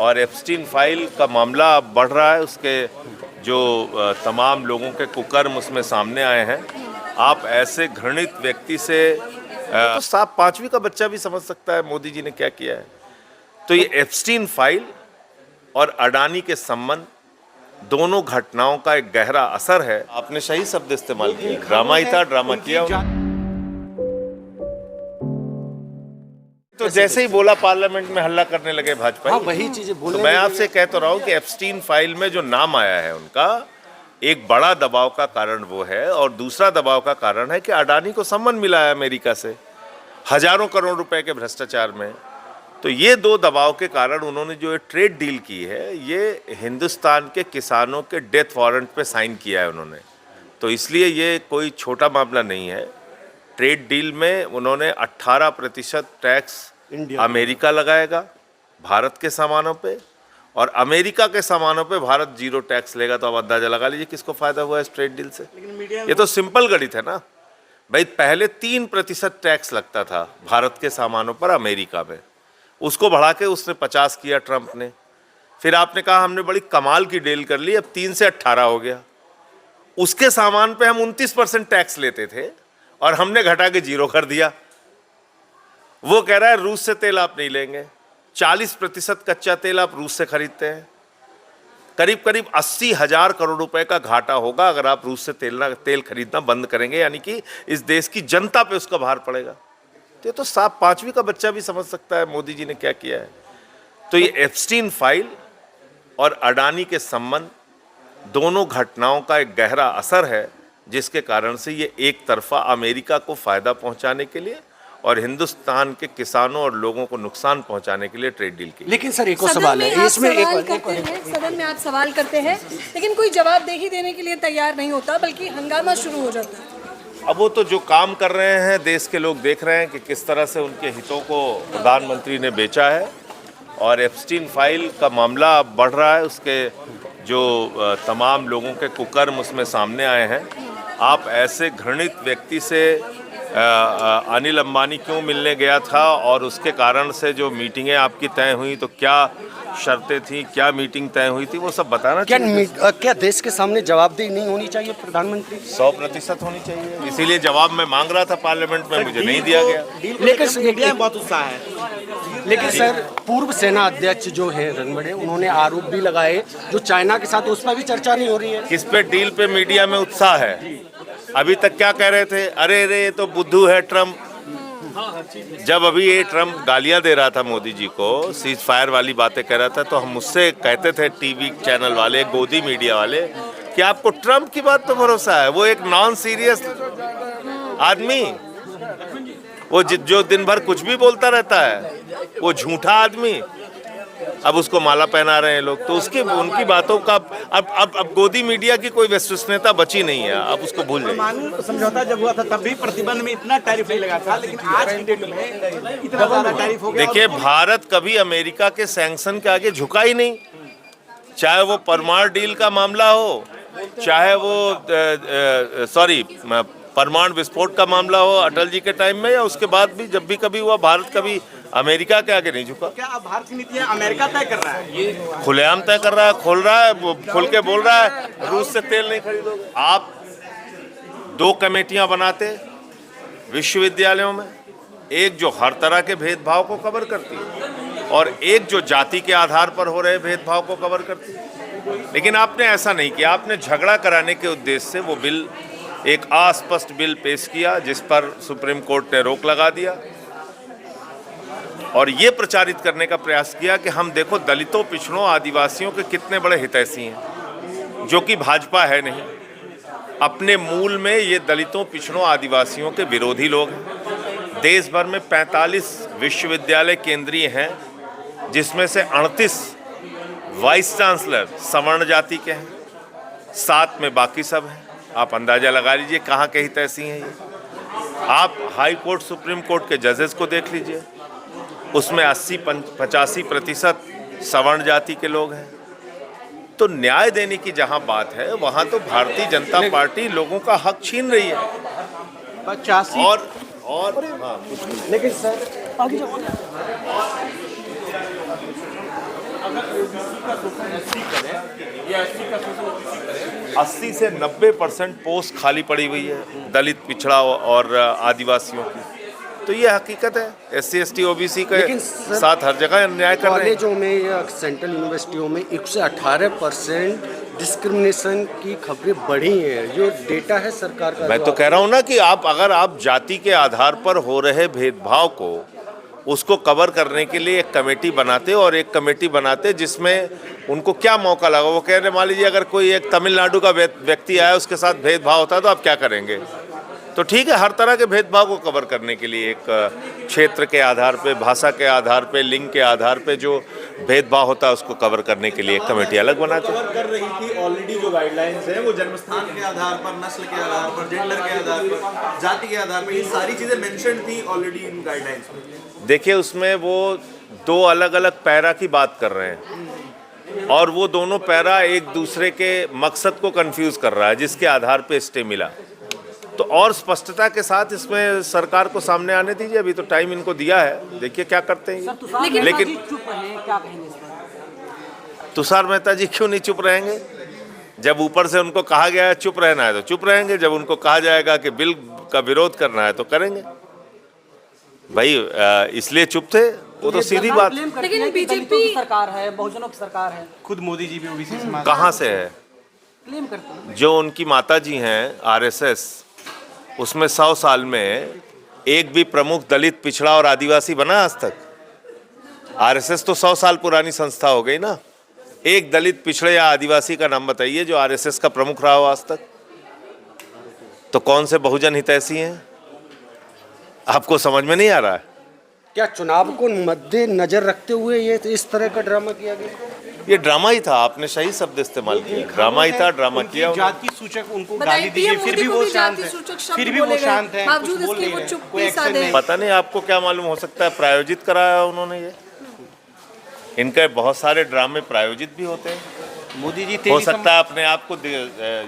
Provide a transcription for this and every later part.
और Epstein file का मामला अब बढ़ रहा है। उसके जो तमाम लोगों के कुकर्म उसमें सामने आए हैं। आप ऐसे घृणित व्यक्ति से तो साफ पांचवी का बच्चा भी समझ सकता है मोदी जी ने क्या किया है। तो ये एप्स्टीन फाइल और अडानी के संबंध दोनों घटनाओं का एक गहरा असर है। आपने सही शब्द इस्तेमाल किया, ड्रामा ही था, ड्रामा किया। तो जैसे ही बोला पार्लियामेंट में हल्ला करने लगे भाजपा। वही चीजें बोले। तो मैं आपसे कह तो रहा हूं कि एप्स्टीन फाइल में जो नाम आया है उनका, एक बड़ा दबाव का कारण वो है, और दूसरा दबाव का कारण है कि अडानी को सम्मान मिला है अमेरिका से हजारों करोड़ रुपए के भ्रष्टाचार में। तो ये दो दबाव के कारण उन्होंने जो ट्रेड डील की है, ये हिंदुस्तान के किसानों के डेथ वारंट पे साइन किया है उन्होंने। तो इसलिए ये कोई छोटा मामला नहीं है। ट्रेड डील में उन्होंने 18% टैक्स अमेरिका लगाएगा भारत के सामानों पे, और अमेरिका के सामानों पे भारत 0 टैक्स लेगा। तो अब अंदाजा लगा लीजिए किसको फायदा हुआ इस ट्रेड डील से। ये तो सिंपल गणित है ना भाई। पहले 3% टैक्स लगता था भारत के सामानों पर अमेरिका में, उसको बढ़ा के उसने 50 किया ट्रंप ने। फिर आपने कहा हमने बड़ी कमाल की डील कर ली, अब 3 से 18 हो गया। उसके सामान पे हम 29% टैक्स लेते थे और हमने घटा के 0 कर दिया। वो कह रहा है रूस से तेल आप नहीं लेंगे। 40% कच्चा तेल आप रूस से खरीदते हैं। करीब करीब 80,000 करोड़ रुपए का घाटा होगा अगर आप रूस से तेल खरीदना बंद करेंगे, यानी कि इस देश की जनता पे उसका भार पड़ेगा। तो ये तो साफ पांचवी का बच्चा भी समझ सकता है मोदी जी ने क्या किया है। तो ये एप्स्टीन फाइल और अडानी के संबंध दोनों घटनाओं का एक गहरा असर है, जिसके कारण से ये एक तरफा अमेरिका को फायदा पहुंचाने के लिए और हिंदुस्तान के किसानों और लोगों को नुकसान पहुंचाने के लिए ट्रेड डील की। लेकिन सर एक और सवाल है इसमें, सदन में आप सवाल करते हैं लेकिन कोई जवाबदेही देने के लिए तैयार नहीं होता, बल्कि हंगामा शुरू हो जाता है। अब वो तो जो काम कर रहे हैं देश के लोग देख रहे हैं कि किस तरह से उनके हितों को प्रधानमंत्री ने बेचा है, और एप्स्टीन फाइल का मामला अब बढ़ रहा है। उसके जो तमाम लोगों के कुकर्म उसमें सामने आए हैं। आप ऐसे घृणित व्यक्ति से अनिल अंबानी क्यों मिलने गया था, और उसके कारण से जो मीटिंगें आपकी तय हुई, तो क्या शर्तें थी, क्या मीटिंग तय हुई थी, वो सब बताना चाहिए। क्या देश के सामने जवाबदेही नहीं होनी चाहिए प्रधानमंत्री? 100% होनी चाहिए। इसीलिए जवाब मैं मांग रहा था पार्लियामेंट में, मुझे नहीं दिया गया। लेकिन बहुत उत्साह है। लेकिन सर पूर्व सेना अध्यक्ष जो है रणबड़े, उन्होंने आरोप भी लगाए जो चाइना के साथ, उस पर भी चर्चा नहीं हो रही है। किस पे डील पे मीडिया में उत्साह है? अभी तक क्या कह रहे थे, अरे रे ये तो बुद्धू है ट्रम्प। जब अभी ये ट्रम्प गालियां दे रहा था मोदी जी को, सीज फायर वाली बातें कह रहा था, तो हम मुझसे कहते थे टीवी चैनल वाले, गोदी मीडिया वाले, कि आपको ट्रम्प की बात तो भरोसा है। वो एक नॉन सीरियस आदमी, वो जो दिन भर कुछ भी बोलता रहता है, वो झूठा आदमी। अब उसको माला पहना रहे हैं लोग, तो उसकी उनकी बातों का अब गोदी मीडिया की कोई विश्वसनीयता बची नहीं है। अब उसको भूल जाइए। समझौता जब हुआ था तब भी प्रतिबंध में इतना टैरिफ नहीं लगा था, लेकिन आज की डेट में इतना ज्यादा टैरिफ हो गया। देखिए, भारत कभी अमेरिका के सैंक्शन के आगे झुका ही नहीं, चाहे वो परमाणु डील का मामला हो, चाहे वो परमाणु विस्फोट का मामला हो अटल जी के टाइम में, या उसके बाद भी जब भी कभी हुआ, भारत कभी अमेरिका के आगे नहीं झुका। क्या अब भारत की नीतियां अमेरिका तय कर रहा है? ये खुलेआम तय कर रहा है, खोल रहा है, खुल के बोल रहा है रूस से तेल नहीं खरीदोगे। आप 2 कमेटियां बनाते विश्वविद्यालयों में, एक जो हर तरह के भेदभाव को कवर करती है और एक जो जाति के आधार पर हो रहे भेदभाव को कवर करती है। लेकिन आपने ऐसा नहीं किया। आपने झगड़ा कराने के उद्देश्य से वो बिल, एक अस्पष्ट बिल पेश किया, जिस पर सुप्रीम कोर्ट ने रोक लगा दिया, और ये प्रचारित करने का प्रयास किया कि हम देखो दलितों, पिछड़ों, आदिवासियों के कितने बड़े हितैषी हैं, जो कि भाजपा है नहीं। अपने मूल में ये दलितों, पिछड़ों, आदिवासियों के विरोधी लोग हैं। देश भर में 45 विश्वविद्यालय केंद्रीय हैं, जिसमें से 38 वाइस चांसलर सवर्ण जाति के हैं, 7 में बाकी सब हैं। आप अंदाजा लगा लीजिए कहाँ के हितैषी हैं ये। आप हाई कोर्ट, सुप्रीम कोर्ट के जजेस को देख लीजिए, उसमें 80-85% सवर्ण जाति के लोग हैं। तो न्याय देने की जहां बात है, वहां तो भारतीय जनता पार्टी लोगों का हक छीन रही है। 85 और लेकिन सर 80 से 90% पोस्ट खाली पड़ी हुई है दलित, पिछड़ा और आदिवासियों की। तो ये हकीकत है, SC ST OBC के लेकिन सर, साथ हर जगह अन्याय कर रहे हैं। कॉलेजों में या सेंट्रल यूनिवर्सिटियों में 118% डिस्क्रिमिनेशन की खबरें बढ़ी हैं, जो डेटा है सरकार का। मैं तो कह रहा हूँ ना कि अगर आप जाति के आधार पर हो रहे भेदभाव को उसको कवर करने के लिए एक कमेटी बनाते और एक कमेटी बनाते जिसमें उनको क्या मौका लगा। वो कह रहे मान लीजिए अगर कोई एक तमिलनाडु का व्यक्ति आया उसके साथ भेदभाव होता है तो आप क्या करेंगे। तो ठीक है, हर तरह के भेदभाव को कवर करने के लिए एक क्षेत्र के आधार पे, भाषा के आधार पे, लिंग के आधार पे जो भेदभाव होता है उसको कवर करने के लिए एक कमेटी अलग बनाते हैं। कवर कर रही थी ऑलरेडी जो गाइडलाइंस हैं वो जन्मस्थान के आधार पर, नस्ल के आधार पर, जेंडर के आधार पर, जाति के आधार पर, ये सारी चीजें मेंशन थी ऑलरेडी इन गाइडलाइंस में। देखिए उसमें वो दो अलग अलग पैरा की बात कर रहे हैं और वो दोनों पैरा एक दूसरे के मकसद को कंफ्यूज कर रहा है जिसके आधार पे स्टे मिला। तो और स्पष्टता के साथ इसमें सरकार को सामने आने दीजिए, अभी तो टाइम इनको दिया है, देखिए क्या करते हैं। लेकिन चुप रहे, क्या कहेंगे इस पर? तुषार मेहता जी क्यों नहीं चुप रहेंगे? जब ऊपर से उनको कहा गया है चुप रहना है तो चुप रहेंगे, जब उनको कहा जाएगा कि बिल का विरोध करना है तो करेंगे। भाई इसलिए चुप थे, वो तो सीधी बात। लेकिन बीजेपी सरकार है, बहुजनों की सरकार है, खुद मोदी जी भी ओबीसी समाज कहाँ से है? क्लेम करते हैं। जो उनकी माता जी हैं RSS, उसमें 100 साल में एक भी प्रमुख दलित, पिछड़ा और आदिवासी बना आज तक? RSS तो 100 साल पुरानी संस्था हो गई ना। एक दलित, पिछड़े या आदिवासी का नाम बताइए जो RSS का प्रमुख रहा हो आज तक। तो कौन से बहुजन हितैषी हैं? आपको समझ में नहीं आ रहा है? क्या चुनाव को मद्देनजर रखते हुए ये इस तरह का ड्रामा किया गया? ये ड्रामा ही था, आपने सही शब्द इस्तेमाल किया, ड्रामा ही था, ड्रामा किया उन्होंने। जाति सूचक उनको बताइए, गाली दीजिए, PM फिर भी मोदी वो को भी शांत जाति है, सूचक शब्द फिर भी वो बोले गए, शांत है, बावजूद कुछ बोल इसके नहीं वो रहे, चुप्पी कोई एक्शन साधे। नहीं। पता नहीं आपको क्या मालूम, हो सकता है प्रायोजित कराया उन्होंने। ये इनके बहुत सारे ड्रामे प्रायोजित भी होते हैं। मोदी जी हो सकता है अपने आप को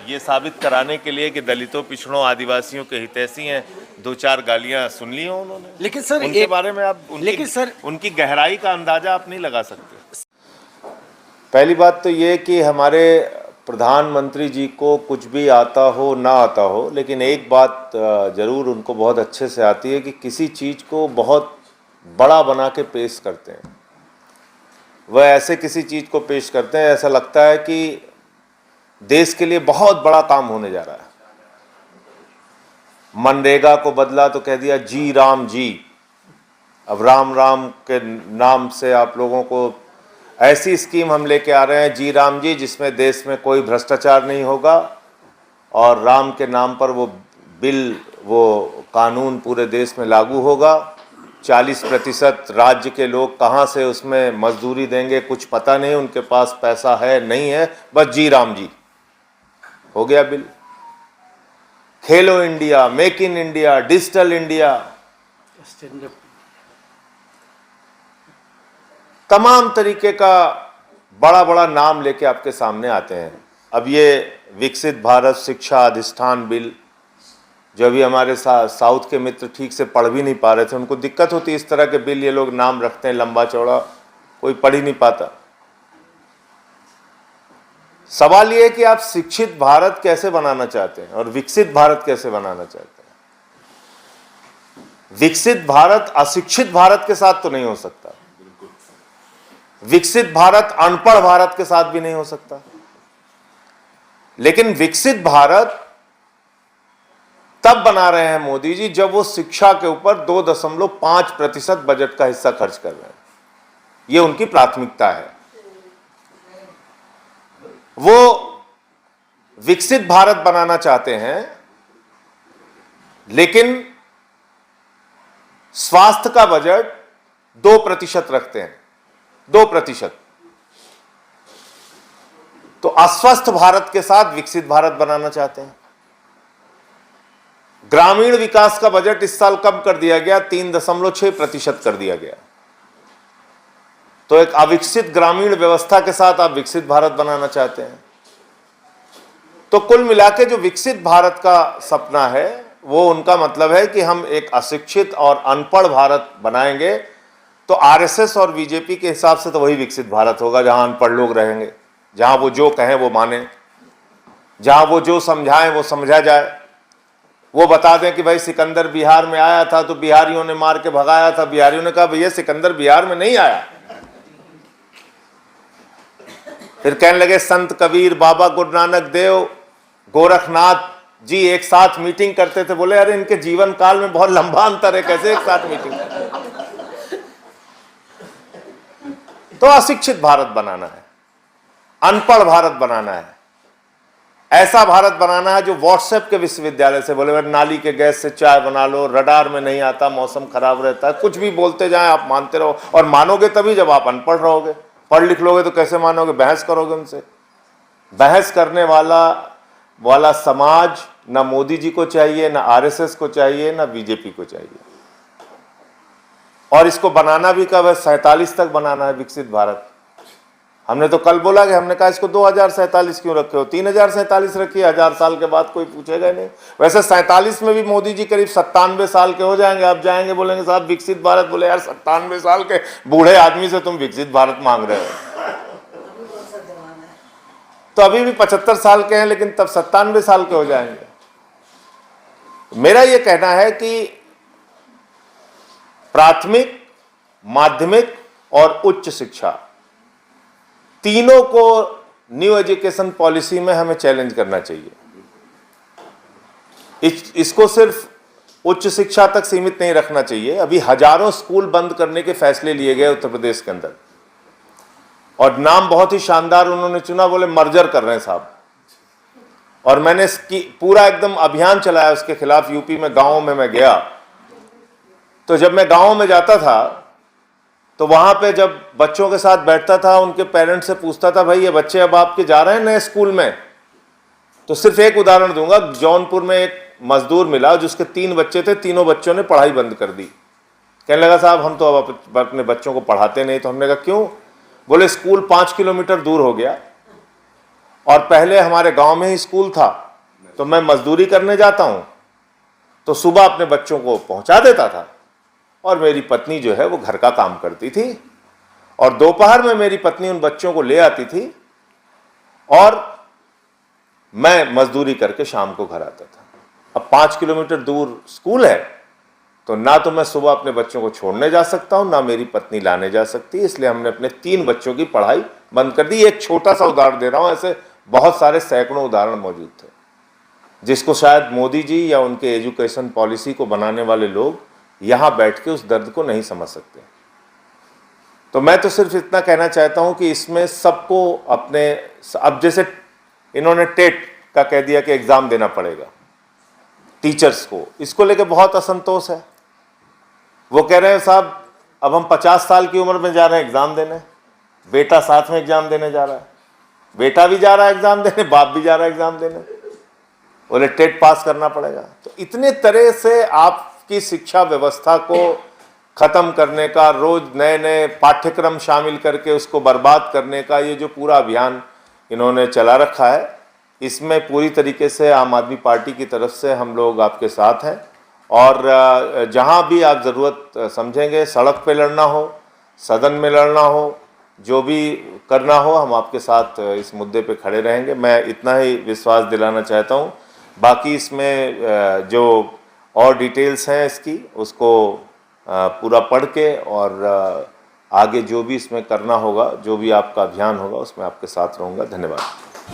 ये साबित कराने के लिए कि दलितों, पिछड़ों, आदिवासियों के हितैषी हैं, दो चार गालियां सुन ली हो उन्होंने। लेकिन सर उनके बारे में आप उनकी गहराई का अंदाजा आप नहीं लगा सकते। पहली बात तो ये कि हमारे प्रधानमंत्री जी को कुछ भी आता हो ना आता हो, लेकिन एक बात ज़रूर उनको बहुत अच्छे से आती है कि किसी चीज़ को बहुत बड़ा बना के पेश करते हैं। वह ऐसे किसी चीज़ को पेश करते हैं ऐसा लगता है कि देश के लिए बहुत बड़ा काम होने जा रहा है। मनरेगा को बदला तो कह दिया जी राम जी। अब राम राम के नाम से आप लोगों को ऐसी स्कीम हम लेके आ रहे हैं जी राम जी, जिसमें देश में कोई भ्रष्टाचार नहीं होगा और राम के नाम पर वो बिल, वो कानून पूरे देश में लागू होगा। 40% राज्य के लोग कहाँ से उसमें मजदूरी देंगे कुछ पता नहीं, उनके पास पैसा है नहीं है, बस जी राम जी हो गया bill. Khelo India, make in India, digital India, तमाम तरीके का बड़ा बड़ा नाम लेके आपके सामने आते हैं। अब ये विकसित भारत शिक्षा अधिष्ठान बिल, जो अभी हमारे साउथ के मित्र ठीक से पढ़ भी नहीं पा रहे थे, उनको दिक्कत होती है इस तरह के बिल ये लोग नाम रखते हैं लंबा चौड़ा, कोई पढ़ ही नहीं पाता। सवाल ये है कि आप शिक्षित भारत कैसे बनाना चाहते हैं और विकसित भारत कैसे बनाना चाहते हैं। विकसित भारत अशिक्षित भारत के साथ तो नहीं हो सकता, विकसित भारत अनपढ़ भारत के साथ भी नहीं हो सकता। लेकिन विकसित भारत तब बना रहे हैं मोदी जी जब वो शिक्षा के ऊपर 2.5% बजट का हिस्सा खर्च कर रहे हैं। ये उनकी प्राथमिकता है। वो विकसित भारत बनाना चाहते हैं, लेकिन स्वास्थ्य का बजट 2% रखते हैं, 2%। तो अस्वस्थ भारत के साथ विकसित भारत बनाना चाहते हैं। ग्रामीण विकास का बजट इस साल कम कर दिया गया, 3.6% कर दिया गया। तो एक अविकसित ग्रामीण व्यवस्था के साथ आप विकसित भारत बनाना चाहते हैं। तो कुल मिलाके जो विकसित भारत का सपना है वो उनका मतलब है कि हम एक अशिक्षित और अनपढ़ भारत बनाएंगे। तो तो आरएसएस और बीजेपी के हिसाब से तो वही विकसित भारत होगा जहां अनपढ़ लोग रहेंगे, जहां वो जो कहें वो माने, जहां वो जो समझाएं वो समझा जाए। वो बता दें कि भाई सिकंदर बिहार में आया था तो बिहारियों ने मार के भगाया था, बिहारियों ने कहा भैया सिकंदर बिहार में नहीं आया। फिर कहने लगे संत कबीर, बाबा गुरु नानक देव, गोरखनाथ जी एक साथ मीटिंग करते थे। बोले अरे इनके जीवन काल में बहुत लंबा अंतर है, कैसे एक साथ मीटिंग करते? तो अशिक्षित भारत बनाना है, अनपढ़ भारत बनाना है, ऐसा भारत बनाना है जो व्हाट्सएप के विश्वविद्यालय से बोले नाली के गैस से चाय बना लो, रडार में नहीं आता, मौसम खराब रहता है, कुछ भी बोलते जाएं आप मानते रहो। और मानोगे तभी जब आप अनपढ़ रहोगे, पढ़ लिख लोगे तो कैसे मानोगे? बहस करोगे उनसे। बहस करने वाला समाज ना मोदी जी को चाहिए, ना आरएसएस को चाहिए, ना बीजेपी को चाहिए। और इसको बनाना भी कब है? 47 तक बनाना है विकसित भारत। हमने तो कल बोला कि हमने कहा इसको 2047 क्यों रखे हो, 3047 रखिए, 1000 साल के बाद कोई पूछेगा ही नहीं। वैसे 47 में भी मोदी जी करीब 97 साल के हो जाएंगे। आप जाएंगे बोलेंगे साहब विकसित भारत, बोले यार 97 साल के बूढ़े आदमी से तुम विकसित भारत मांग रहे हो। तो अभी भी 75 साल के हैं लेकिन तब 97 साल के हो जाएंगे। मेरा यह कहना है कि प्राथमिक, माध्यमिक और उच्च शिक्षा तीनों को न्यू एजुकेशन पॉलिसी में हमें चैलेंज करना चाहिए। इसको सिर्फ उच्च शिक्षा तक सीमित नहीं रखना चाहिए। अभी हजारों स्कूल बंद करने के फैसले लिए गए उत्तर प्रदेश के अंदर, और नाम बहुत ही शानदार उन्होंने चुना, बोले मर्जर कर रहे हैं साहब। और मैंने इसकी पूरा एकदम अभियान चलाया उसके खिलाफ। यूपी में गांवों में मैं गया, तो जब मैं गांवों में जाता था तो वहां पे जब बच्चों के साथ बैठता था, उनके पेरेंट्स से पूछता था भाई ये बच्चे अब आपके जा रहे हैं नए स्कूल में? तो सिर्फ एक उदाहरण दूंगा। जौनपुर में एक मजदूर मिला जिसके 3 बच्चे थे, तीनों बच्चों ने पढ़ाई बंद कर दी। कहने लगा साहब हम तो अब अपने बच्चों को पढ़ाते नहीं। तो हमने कहा क्यों? बोले स्कूल 5 किलोमीटर दूर हो गया, और पहले हमारे गांव में ही स्कूल था, तो मैं मजदूरी करने जाता हूं तो सुबह अपने बच्चों को पहुंचा देता था, और मेरी पत्नी जो है वो घर का काम करती थी, और दोपहर में मेरी पत्नी उन बच्चों को ले आती थी और मैं मजदूरी करके शाम को घर आता था। अब 5 किलोमीटर दूर स्कूल है, तो ना तो मैं सुबह अपने बच्चों को छोड़ने जा सकता हूं, ना मेरी पत्नी लाने जा सकती। इसलिए हमने अपने 3 बच्चों की पढ़ाई बंद कर दी। एक छोटा सा उदाहरण दे रहा हूं, ऐसे बहुत सारे सैकड़ों उदाहरण मौजूद थे जिसको शायद मोदी जी या उनके एजुकेशन पॉलिसी को बनाने वाले लोग यहां बैठ के उस दर्द को नहीं समझ सकते। तो मैं तो सिर्फ इतना कहना चाहता हूं कि इसमें सबको अपने, अब जैसे इन्होंने टेट का कह दिया कि एग्जाम देना पड़ेगा टीचर्स को, इसको लेकर बहुत असंतोष है। वो कह रहे हैं साहब अब हम 50 साल की उम्र में जा रहे हैं एग्जाम देने, बेटा साथ में एग्जाम देने जा रहा है, बेटा भी जा रहा है एग्जाम देने, बाप भी जा रहा है एग्जाम देने, बोले टेट पास करना पड़ेगा। तो इतने तरह से आपकी शिक्षा व्यवस्था को खत्म करने का, रोज नए नए पाठ्यक्रम शामिल करके उसको बर्बाद करने का ये जो पूरा अभियान इन्होंने चला रखा है, इसमें पूरी तरीके से आम आदमी पार्टी की तरफ से हम लोग आपके साथ हैं। और जहां भी आप ज़रूरत समझेंगे, सड़क पे लड़ना हो, सदन में लड़ना हो, जो भी करना हो, हम आपके साथ इस मुद्दे पे खड़े रहेंगे। मैं इतना ही विश्वास दिलाना चाहता हूं। बाकी इसमें जो और डिटेल्स हैं इसकी, उसको पूरा पढ़ के और आगे जो भी इसमें करना होगा, जो भी आपका अभियान होगा, उसमें आपके साथ रहूँगा। धन्यवाद।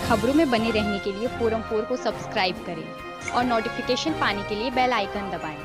खबरों में बने रहने के लिए फोरम 4 को सब्सक्राइब करें और नोटिफिकेशन पाने के लिए बेल आइकन दबाएं।